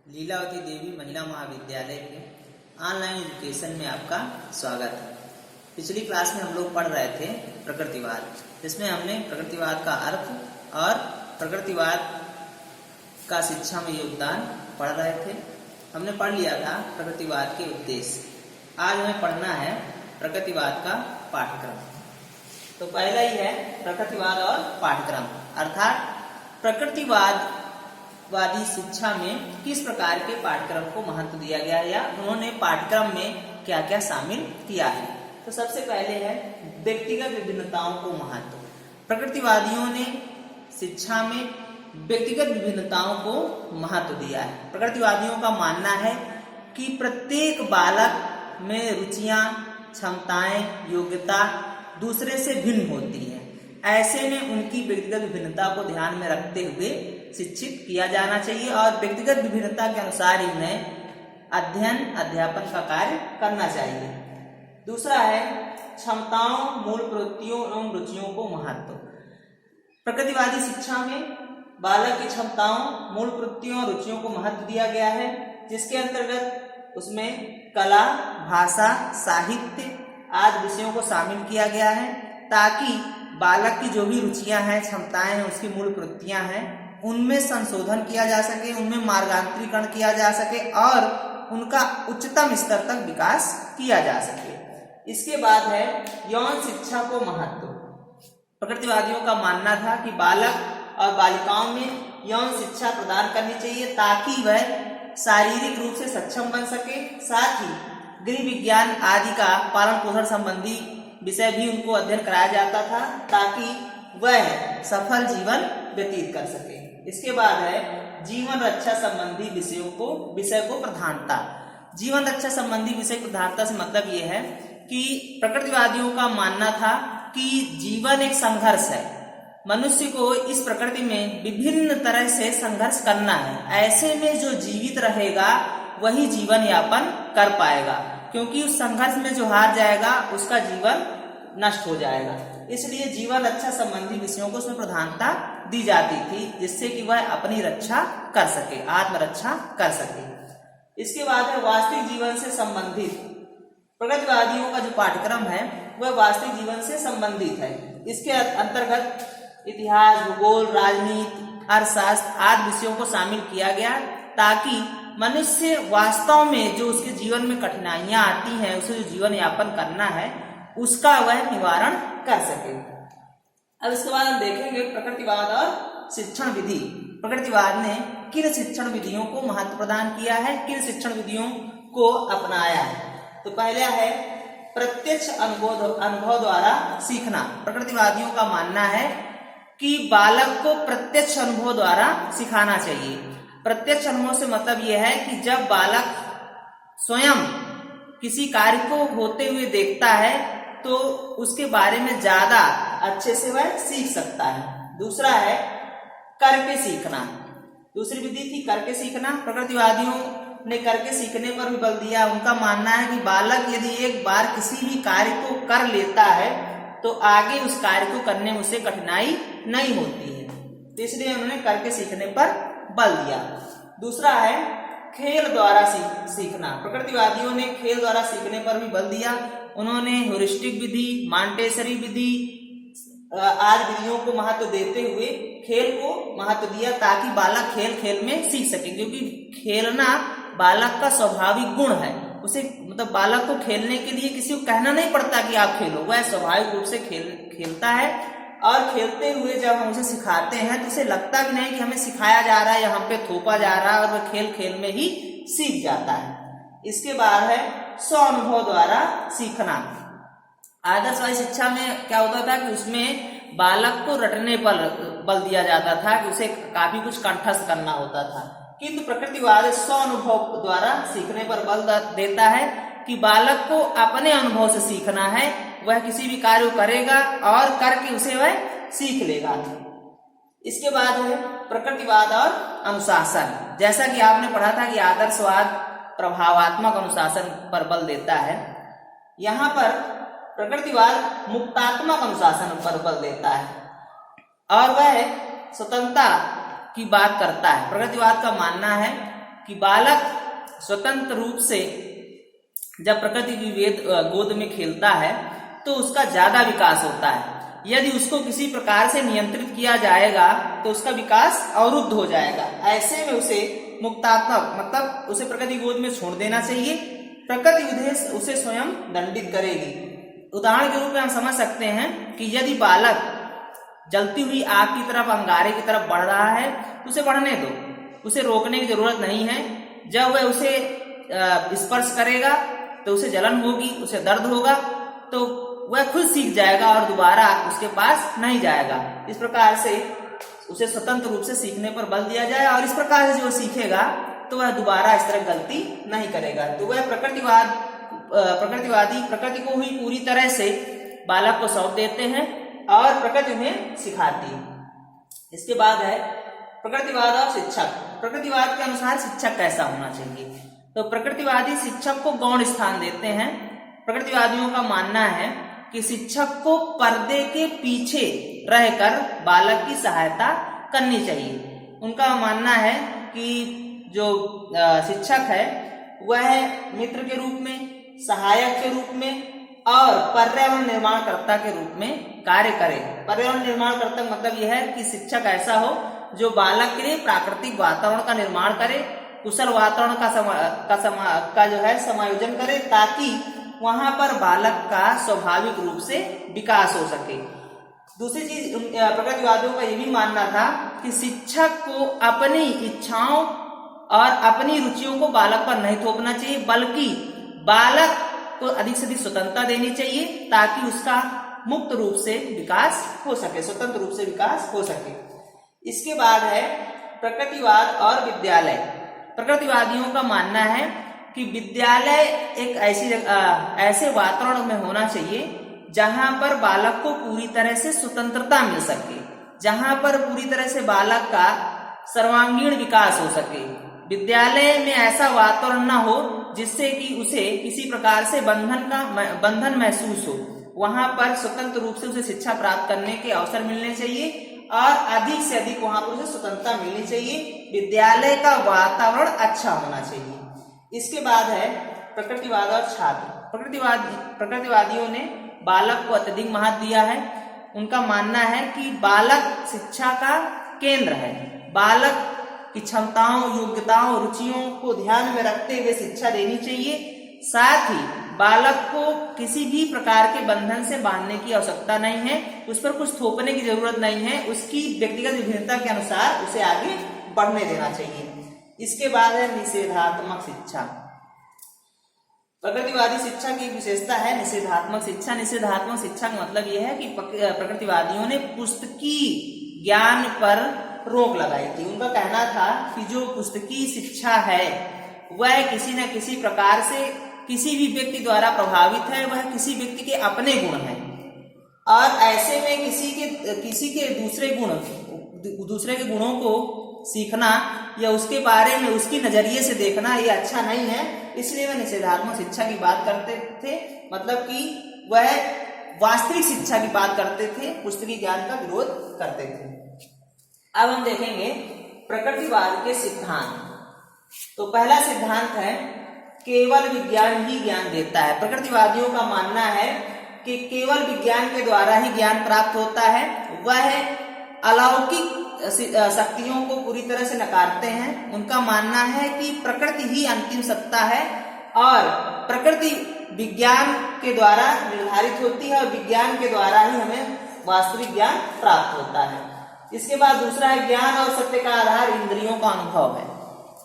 लीलावती देवी महिला महाविद्यालय के ऑनलाइन एजुकेशन में आपका स्वागत है। पिछली क्लास में हम लोग पढ़ रहे थे प्रकृतिवाद, जिसमें हमने प्रकृतिवाद का अर्थ और प्रकृतिवाद का शिक्षा में योगदान पढ़ रहे थे। हमने पढ़ लिया था प्रकृतिवाद के उद्देश्य। आज हमें पढ़ना है प्रकृतिवाद का पाठ्यक्रम। तो पहला ही है प्रकृतिवाद और पाठ्यक्रम, अर्थात प्रकृतिवादी शिक्षा में किस प्रकार के पाठ्यक्रम को महत्व दिया गया है या उन्होंने पाठ्यक्रम में क्या क्या शामिल किया है। तो सबसे पहले है व्यक्तिगत विभिन्नताओं को महत्व। प्रकृतिवादियों ने शिक्षा में व्यक्तिगत विभिन्नताओं को महत्व दिया है। प्रकृतिवादियों का मानना है कि प्रत्येक बालक में रुचियां, क्षमताएं, योग्यता दूसरे से भिन्न होती है। ऐसे में उनकी व्यक्तिगत विभिन्नता को ध्यान में रखते हुए शिक्षित किया जाना चाहिए और व्यक्तिगत विभिन्नता के अनुसार इन्हें अध्ययन अध्यापन का कार्य करना चाहिए। दूसरा है क्षमताओं, मूल प्रवृत्तियों एवं रुचियों को महत्व। प्रकृतिवादी शिक्षा में बालक की क्षमताओं, मूल प्रवृत्तियों और रुचियों को महत्व दिया गया है, जिसके अंतर्गत उसमें कला, भाषा, साहित्य आदि विषयों को शामिल किया गया है, ताकि बालक की जो भी रुचियां हैं, क्षमताएं हैं, उसकी मूल प्रवृत्तियां हैं, उनमें संशोधन किया जा सके, उनमें मार्गांतरीकरण किया जा सके और उनका उच्चतम स्तर तक विकास किया जा सके। इसके बाद है यौन शिक्षा को महत्व। प्रकृतिवादियों का मानना था कि बालक और बालिकाओं में यौन शिक्षा प्रदान करनी चाहिए, ताकि वह शारीरिक रूप से सक्षम बन सके। साथ ही गृह विज्ञान आदि का पालन पोषण संबंधी विषय भी उनको अध्ययन कराया जाता था, ताकि वह सफल जीवन व्यतीत कर सके। इसके बाद है जीवन रक्षा संबंधी विषय को प्रधानता। जीवन रक्षा संबंधी विषय प्रधानता से मतलब यह है कि प्रकृतिवादियों का मानना था कि जीवन एक संघर्ष है। मनुष्य को इस प्रकृति में विभिन्न तरह से संघर्ष करना है। ऐसे में जो जीवित रहेगा वही जीवन यापन कर पाएगा, क्योंकि उस संघर्ष में जो हार जाएगा उसका जीवन नष्ट हो जाएगा। इसलिए जीवन रक्षा संबंधी विषयों को उसमें प्रधानता दी जाती थी, जिससे कि वह अपनी रक्षा कर सके, आत्मरक्षा कर सके। इसके बाद है वास्तविक जीवन से संबंधित। प्रगतिवादियों का जो पाठ्यक्रम है वह वास्तविक जीवन से संबंधित है। इसके अंतर्गत इतिहास, भूगोल, राजनीति, अर्थशास्त्र आदि विषयों को शामिल किया गया, ताकि मनुष्य वास्तव में जो उसके जीवन में कठिनाइयां आती हैं, उसे जो जीवन यापन करना है उसका वह निवारण कर सके। अब इसके बाद हम देखेंगे प्रकृतिवाद और शिक्षण विधि। प्रकृतिवाद ने किन शिक्षण विधियों को महत्व प्रदान किया है, किन शिक्षण विधियों को अपनाया है। तो पहला है प्रत्यक्ष अनुभव द्वारा सीखना। प्रकृतिवादियों का मानना है कि बालक को प्रत्यक्ष अनुभव द्वारा सिखाना चाहिए। प्रत्यक्ष अनुभव से मतलब यह है कि जब बालक स्वयं किसी कार्य को होते हुए देखता है तो उसके बारे में ज्यादा अच्छे से वह सीख सकता है। दूसरा है करके सीखना। दूसरी विधि थी करके सीखना। प्रकृतिवादियों ने करके सीखने पर भी बल दिया। उनका मानना है कि बालक यदि एक बार किसी भी कार्य को कर लेता है तो आगे उस कार्य को करने में उसे कठिनाई नहीं होती है, तो इसलिए उन्होंने करके सीखने पर बल दिया। दूसरा है खेल द्वारा सीखना। प्रकृतिवादियों ने खेल द्वारा सीखने पर भी बल दिया। उन्होंने ह्यूरिस्टिक विधि, मॉन्टेसरी विधि आदि विधियों को महत्व देते हुए खेल को महत्व दिया, ताकि बालक खेल खेल में सीख सके, क्योंकि खेलना बालक का स्वाभाविक गुण है। उसे मतलब बालक को खेलने के लिए किसी को कहना नहीं पड़ता कि आप खेलो, वह स्वाभाविक रूप से खेलता है। और खेलते हुए जब हम उसे सिखाते हैं तो उसे लगता भी नहीं कि हमें सिखाया जा रहा है या हम पे थोपा जा रहा है, और वह खेल खेल में ही सीख जाता है। इसके बाद है स्व अनुभव द्वारा सीखना। आदर्शवादी शिक्षा में क्या होता था कि उसमें बालक को रटने पर बल दिया जाता था, कि उसे काफी कुछ कंठस्थ करना होता था, किंतु प्रकृतिवाद स्व अनुभव द्वारा सीखने पर बल देता है कि बालक को अपने अनुभव से सीखना है। वह किसी भी कार्य को करेगा और करके उसे वह सीख लेगा। इसके बाद है प्रकृतिवाद और अनुशासन। जैसा कि आपने पढ़ा था कि आदर्शवाद प्रभावात्मक अनुशासन पर बल देता है, यहाँ पर प्रकृतिवाद मुक्तात्मक अनुशासन पर बल देता है और वह स्वतंत्रता की बात करता है। प्रगतिवाद का मानना है कि बालक स्वतंत्र रूप से जब प्रकृति की गोद में खेलता है तो उसका ज्यादा विकास होता है। यदि उसको किसी प्रकार से नियंत्रित किया जाएगा तो उसका विकास अवरुद्ध हो जाएगा। ऐसे में उसे मुक्तात्मक मतलब उसे प्रकृति गोद में छोड़ देना चाहिए। प्रकृति उसे स्वयं दंडित करेगी। उदाहरण के रूप में हम समझ सकते हैं कि यदि बालक जलती हुई आग की तरफ, अंगारे की तरफ बढ़ रहा है तो उसे बढ़ने दो, उसे रोकने की जरूरत नहीं है। जब वह उसे स्पर्श करेगा तो उसे जलन होगी, उसे दर्द होगा, तो वह खुद सीख जाएगा और दोबारा उसके पास नहीं जाएगा। इस प्रकार से उसे स्वतंत्र रूप से सीखने पर बल दिया जाए और इस प्रकार से जो सीखेगा तो वह दोबारा इस तरह गलती नहीं करेगा। तो वह प्रकृतिवादी प्रकृति को ही पूरी तरह से बालक को सौंप देते हैं और प्रकृति उन्हें सिखाती है। इसके बाद है प्रकृतिवाद और शिक्षक। प्रकृतिवाद के अनुसार शिक्षक कैसा होना चाहिए? तो प्रकृतिवादी शिक्षक को गौण स्थान देते हैं। प्रकृतिवादियों का मानना है कि शिक्षक को पर्दे के पीछे रहकर बालक की सहायता करनी चाहिए। उनका मानना है कि जो शिक्षक है वह मित्र के रूप में, सहायक के रूप में और पर्यावरण निर्माणकर्ता के रूप में कार्य करे। पर्यावरण निर्माणकर्ता मतलब यह है कि शिक्षक ऐसा हो जो बालक के लिए प्राकृतिक वातावरण का निर्माण करे, कुशल वातावरण का जो है समायोजन करे, ताकि वहां पर बालक का स्वाभाविक रूप से विकास हो सके। दूसरी चीज प्रकृतिवादियों का यह भी मानना था कि शिक्षक को अपनी इच्छाओं और अपनी रुचियों को बालक पर नहीं थोपना चाहिए, बल्कि बालक को अधिक से अधिक स्वतंत्रता देनी चाहिए ताकि उसका मुक्त रूप से विकास हो सके, स्वतंत्र रूप से विकास हो सके। इसके बाद है प्रकृतिवाद और विद्यालय। प्रकृतिवादियों का मानना है कि विद्यालय एक ऐसे वातावरण में होना चाहिए जहां पर बालक को पूरी तरह से स्वतंत्रता मिल सके, जहां पर पूरी तरह से बालक का सर्वांगीण विकास हो सके। विद्यालय में ऐसा वातावरण न हो जिससे कि उसे किसी प्रकार से बंधन महसूस हो। वहां पर स्वतंत्र रूप से उसे शिक्षा प्राप्त करने के अवसर मिलने चाहिए और अधिक से अधिक वहां पर उसे स्वतंत्रता मिलनी चाहिए। विद्यालय का वातावरण अच्छा होना चाहिए। इसके बाद है प्रकृतिवाद और छात्र। प्रकृतिवादियों ने बालक को अत्यधिक महत्व दिया है। उनका मानना है कि बालक शिक्षा का केंद्र है। बालक की क्षमताओं, योग्यताओं, रुचियों को ध्यान में रखते हुए शिक्षा देनी चाहिए। साथ ही बालक को किसी भी प्रकार के बंधन से बांधने की आवश्यकता नहीं है, उस पर कुछ थोपने की जरूरत नहीं है। उसकी व्यक्तिगत विभिन्नता के अनुसार उसे आगे बढ़ने देना चाहिए। इसके बाद है निषेधात्मक शिक्षा। प्रकृतिवादी शिक्षा की विशेषता है निषेधात्मक शिक्षा। निषेधात्मक शिक्षा का मतलब यह है कि प्रकृतिवादियों ने पुस्तकी ज्ञान पर रोक लगाई थी। उनका कहना था कि जो पुस्तकीय शिक्षा है वह किसी न किसी प्रकार से किसी भी व्यक्ति द्वारा प्रभावित है, वह किसी व्यक्ति के अपने गुण हैं और ऐसे में किसी के दूसरे के गुणों को सीखना या उसके बारे में उसकी नजरिए से देखना ये अच्छा नहीं है। इसलिए वह निषेधात्मक शिक्षा की बात करते थे, मतलब कि वह वास्तविक शिक्षा की बात करते थे, पुस्तकीय ज्ञान का विरोध करते थे। अब हम देखेंगे प्रकृतिवाद के सिद्धांत। तो पहला सिद्धांत है केवल विज्ञान ही ज्ञान देता है। प्रकृतिवादियों का मानना है कि केवल विज्ञान के द्वारा ही ज्ञान प्राप्त होता है। वह अलौकिक शक्तियों को पूरी तरह से नकारते हैं। उनका मानना है कि प्रकृति ही अंतिम सत्ता है और प्रकृति विज्ञान के द्वारा निर्धारित होती है और विज्ञान के द्वारा ही हमें वास्तविक ज्ञान प्राप्त होता है। इसके बाद दूसरा है ज्ञान और सत्य का आधार इंद्रियों का अनुभव है।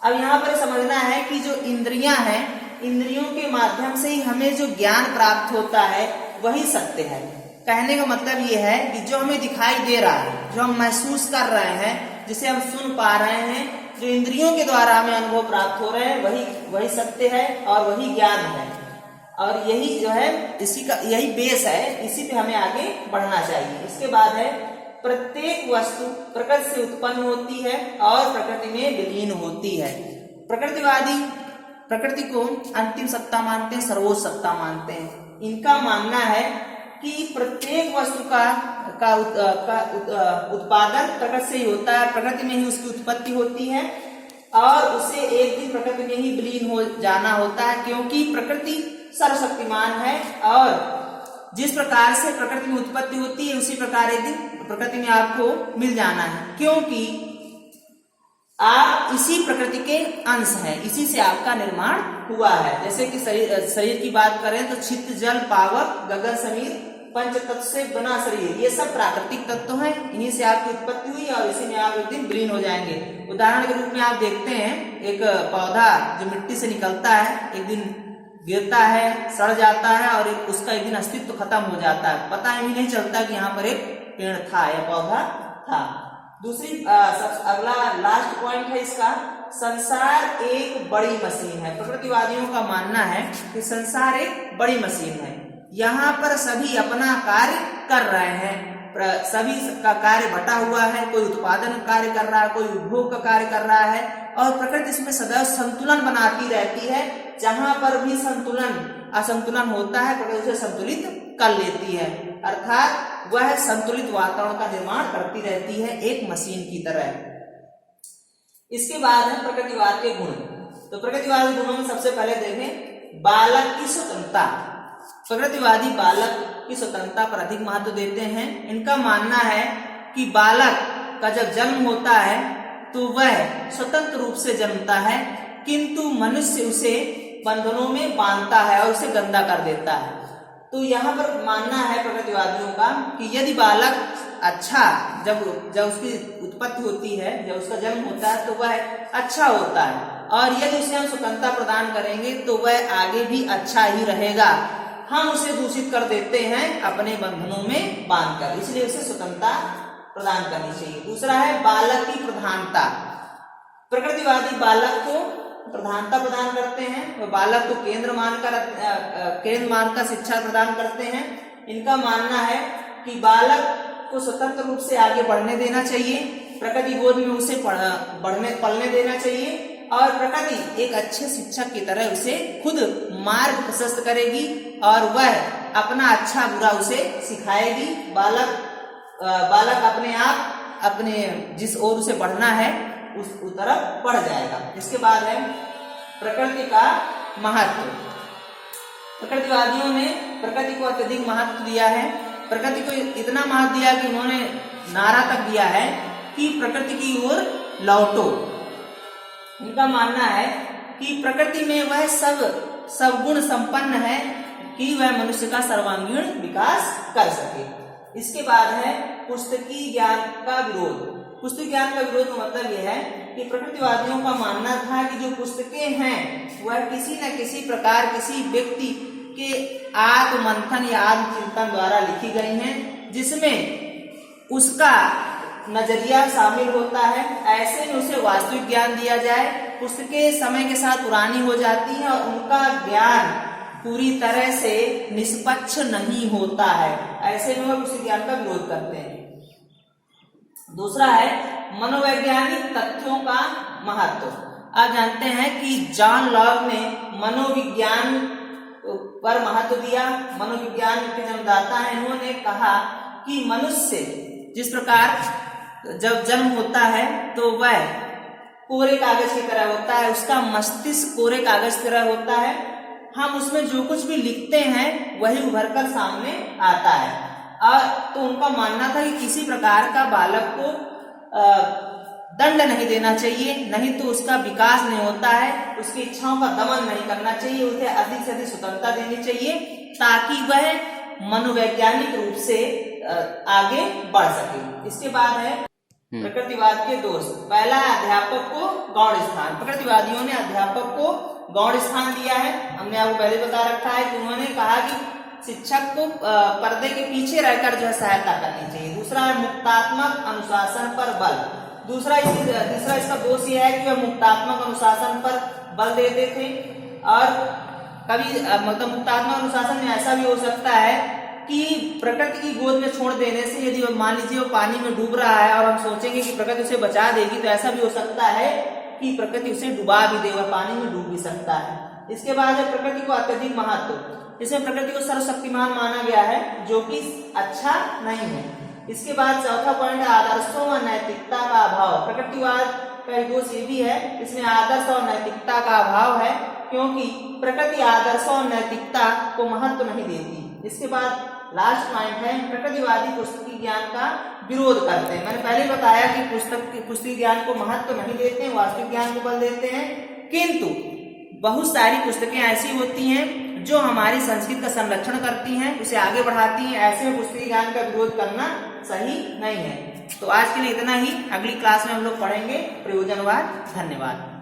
अब यहाँ पर समझना है कि जो इंद्रियां हैं, इंद्रियों के माध्यम से ही हमें जो ज्ञान प्राप्त होता है वही सत्य है। कहने का मतलब ये है कि जो हमें दिखाई दे रहा है, जो हम महसूस कर रहे हैं, जिसे हम सुन पा रहे हैं, जो इंद्रियों के द्वारा हमें अनुभव प्राप्त हो रहे हैं वही सत्य है और वही ज्ञान है। और यही जो है यही बेस है, इसी पे हमें आगे बढ़ना चाहिए। इसके बाद है प्रत्येक वस्तु प्रकृति से उत्पन्न होती है और प्रकृति में विलीन होती है। प्रकृतिवादी प्रकृति को अंतिम सत्ता मानते हैं, सर्वोच्च सत्ता मानते हैं। इनका मानना है कि प्रत्येक वस्तु का उत्पादन प्रकृति से ही होता है, प्रकृति में ही उसकी उत्पत्ति होती है और उसे एक दिन जाना होता है, क्योंकि प्रकृति सर्वशक्तिमान है और जिस प्रकार से प्रकृति में उत्पत्ति होती है उसी प्रकार एक दिन प्रकृति में आपको मिल जाना है, क्योंकि आप इसी प्रकृति के अंश हैं, इसी से आपका निर्माण हुआ है। जैसे कि शरीर की बात करें तो छित, जल, पावक, गगन, समीर, पंच तत्व से बना शरीर, ये सब प्राकृतिक तत्व हैं, इन्हीं से आपकी उत्पत्ति हुई और इसी में आप एक दिन विलीन हो जाएंगे। उदाहरण के रूप में आप देखते हैं एक पौधा जो मिट्टी से निकलता है, एक दिन गिरता है, सड़ जाता है और उसका एक दिन अस्तित्व खत्म हो जाता है, पता ही नहीं चलता कि यहाँ पर एक पेड़ था या पौधा था। दूसरी अगला लास्ट पॉइंट है इसका, संसार एक बड़ी मशीन है। प्रकृतिवादियों का मानना है कि संसार एक बड़ी मशीन है, यहाँ पर सभी अपना कार्य कर रहे हैं, सभी का कार्य बटा हुआ है, कोई उत्पादन कार्य कर रहा है, कोई उपभोग का कार्य कर रहा है और प्रकृति इसमें सदैव संतुलन बनाती रहती है। जहां पर भी असंतुलन होता है प्रकृति उसे संतुलित कर लेती है, अर्थात वह संतुलित वातावरण का निर्माण करती रहती है एक मशीन की तरह। इसके बाद है प्रकृतिवाद के गुण। तो प्रकृतिवादी गुणों में सबसे पहले देखें बालक की स्वतंत्रता। प्रकृतिवादी बालक की स्वतंत्रता पर अधिक महत्व देते हैं। इनका मानना है कि बालक का जब जन्म होता है तो वह स्वतंत्र रूप से जन्मता है, किंतु मनुष्य उसे बंधनों में बांधता है और उसे गंदा कर देता है। तो यहाँ पर मानना है प्रकृतिवादियों का कि यदि बालक अच्छा जब उसकी उत्पत्ति होती है, जब उसका जन्म होता है तो वह अच्छा होता है और यदि उसे हम स्वतंत्रता प्रदान करेंगे तो वह आगे भी अच्छा ही रहेगा। हम उसे दूषित कर देते हैं अपने बंधनों में बांधकर, इसलिए उसे स्वतंत्रता प्रदान करनी चाहिए। दूसरा है बालक की प्रधानता। प्रकृतिवादी बालक को प्रधानता प्रदान करते हैं, वो बालक को केंद्र मानकर शिक्षा प्रदान करते हैं। इनका मानना है कि बालक को स्वतंत्र रूप से आगे बढ़ने देना चाहिए, प्रकृति गोद में उसे पलने देना चाहिए और प्रकृति एक अच्छे शिक्षक की तरह उसे खुद मार्ग प्रशस्त करेगी और वह अपना अच्छा बुरा उसे सिखाएगी। बालक अपने आप अपने जिस ओर उसे बढ़ना है उस तरफ बढ़ जाएगा। इसके बाद है प्रकृति का महत्व। प्रकृतिवादियों ने प्रकृति को अत्यधिक महत्व दिया है। प्रकृति को इतना महत्व दिया कि उन्होंने नारा तक दिया है कि प्रकृति की ओर लौटो। इनका मानना है कि प्रकृति में वह सब गुण संपन्न है कि वह मनुष्य का सर्वांगीण विकास कर सके। इसके बाद है पुस्तकीय ज्ञान का विरोध। पुस्तकीय ज्ञान का विरोध का मतलब यह है कि प्रकृतिवादियों का मानना था कि जो पुस्तकें हैं वह किसी न किसी प्रकार किसी व्यक्ति के आत्ममंथन या आत्मचिंतन द्वारा लिखी गई हैं, जिसमें उसका नजरिया शामिल होता है। ऐसे में उसे वास्तविक ज्ञान दिया जाए। पुस्तकें समय के साथ पुरानी हो जाती हैं और उनका ज्ञान पूरी तरह से निष्पक्ष नहीं होता है। ऐसे में वह उस ज्ञान का विरोध करते हैं। दूसरा है मनोवैज्ञानिक तथ्यों का महत्व। आप जानते हैं कि जॉन लॉक ने मनोविज्ञान पर महत्व दिया। मनोविज्ञान के जन्मदाता हैं। इन्होंने कहा कि मनुष्य जिस प्रकार जब जन्म होता है तो वह कोरे कागज की तरह होता है, उसका मस्तिष्क कोरे कागज की तरह होता है। हम उसमें जो कुछ भी लिखते हैं वही उभर कर सामने आता है। और तो उनका मानना था कि किसी प्रकार का बालक को दंड नहीं देना चाहिए, नहीं तो उसका विकास नहीं होता है, उसकी इच्छाओं का दमन नहीं करना चाहिए, उसे अधिक से अधिक स्वतंत्रता देनी चाहिए ताकि वह मनोवैज्ञानिक रूप से आगे बढ़ सके। इसके बाद है प्रकृतिवाद के दोष। पहला है अध्यापक को गौण स्थान। प्रकृतिवादियों ने अध्यापक को गौण स्थान दिया है। हमने आपको पहले बता रखा है कि उन्होंने कहा कि शिक्षक को पर्दे के पीछे रहकर जो है सहायता करनी चाहिए। दूसरा है मुक्तात्मक अनुशासन पर बल। तीसरा इसका दोष यह है कि वह मुक्तात्मक अनुशासन पर बल देते थे और कभी मतलब मुक्तात्मक अनुशासन में ऐसा भी हो सकता है कि प्रकृति की गोद में छोड़ देने से यदि मान लीजिए वो पानी में डूब रहा है और हम सोचेंगे कि प्रकृति उसे बचा देगी, तो ऐसा भी हो सकता है कि प्रकृति उसे डुबा भी दे और पानी में डूब भी सकता है। इसके बाद है प्रकृति को अत्यधिक महत्व। इसमें प्रकृति को सर्वशक्तिमान माना गया है, जो कि अच्छा नहीं है। इसके बाद चौथा पॉइंट है आदर्शों व नैतिकता का अभाव। प्रकृतिवाद पहला दोष ये भी है, इसमें आदर्श और नैतिकता का अभाव है, क्योंकि प्रकृति आदर्श और नैतिकता को महत्व नहीं देती। इसके बाद लास्ट पॉइंट है, प्रकृतिवादी पुस्तकीय ज्ञान का विरोध करते हैं। मैंने पहले बताया कि पुस्तकीय ज्ञान को महत्व नहीं देते हैं, वास्तविक ज्ञान को बल देते हैं, किंतु बहुत सारी पुस्तकें ऐसी होती हैं जो हमारी संस्कृति का संरक्षण करती हैं, उसे आगे बढ़ाती हैं। ऐसे में पुस्तकीय ज्ञान का विरोध करना सही नहीं है। तो आज के लिए इतना ही, अगली क्लास में हम लोग पढ़ेंगे प्रयोजनवाद। धन्यवाद।